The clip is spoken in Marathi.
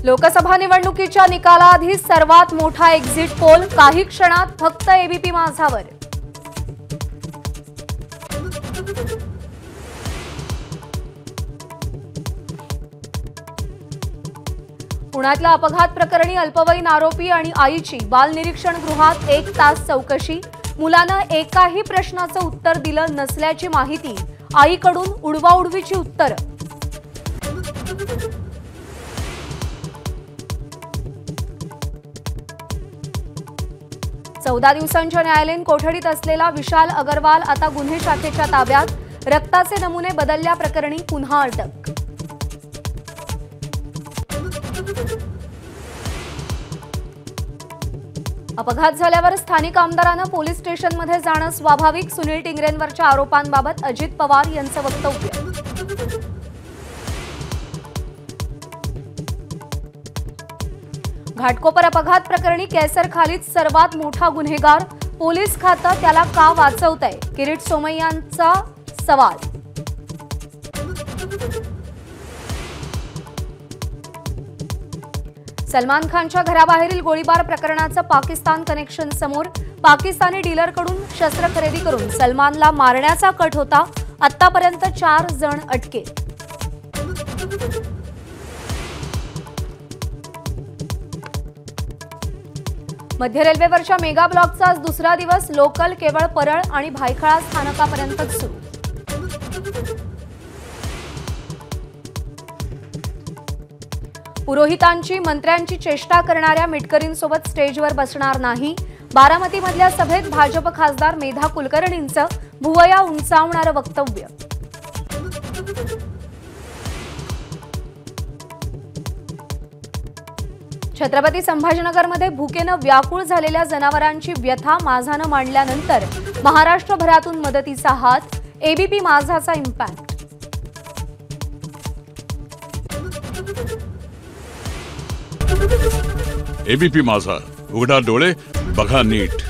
लोकसभा निवडणुकीच्या निकालाआधी सर्वात मोठा एक्झिट पोल काही क्षणात फक्त एबीपी माझावर। पुण्यातल्या अपघात प्रकरणी अल्पवयीन आरोपी आणि आईची बाल निरीक्षण गृहात 1 तास चौकशी। मुलानं एकाही प्रश्नाचं उत्तर दिलं नसल्याची माहिती, आईकडून उडवाउडवीची उत्तर। चौदा दिवसांच्या न्यायालयीन कोठडीत असलेला विशाल अग्रवाल आता गुन्हे शाखेच्या ताब्यात। रक्ताचे नमुने बदलल्याप्रकरणी पुन्हा अटक। अपघात झाल्यावर स्थानिक आमदारांना पोलीस स्टेशनमध्ये जाणं स्वाभाविक। सुनील टिंगरेंवरच्या आरोपांबाबत अजित पवार यांचं वक्तव्य। घाटकोपर अपघात प्रकरणी केसर खालीद सर्वात मोठा गुन्हेगार, पोलीस खातं त्याला का वाचवतंय? किरीट सोमय्यांचा सवाल। सलमान खानच्या घराबाहेरील गोळीबार प्रकरणाचं पाकिस्तान कनेक्शन समोर। पाकिस्तानी डीलरकडून शस्त्र खरेदी करून सलमानला मारण्याचा कट होता। आतापर्यंत 4 जण अटकेत। मध्य रेल्वेवरच्या मेगा ब्लॉकचा आज दुसरा दिवस। लोकल केवळ परळ आणि भायखळा स्थानकापर्यंतच सुरू। पुरोहितांची मंत्र्यांची चेष्टा करणाऱ्या मिटकरींसोबत स्टेजवर बसणार नाही। बारामतीमधल्या सभेत भाजप खासदार मेधा कुलकर्णींचं भुवया उंचावणारं वक्तव्य। छत्रपती संभाजीनगरमध्ये भुकेनं व्याकुळ झालेल्या जनावरांची व्यथा माझानं मांडल्यानंतर महाराष्ट्रभरातून मदतीचा हात। ABP माझाचा impact. एबीपी माझा, उघडा डोळे बघा नीट।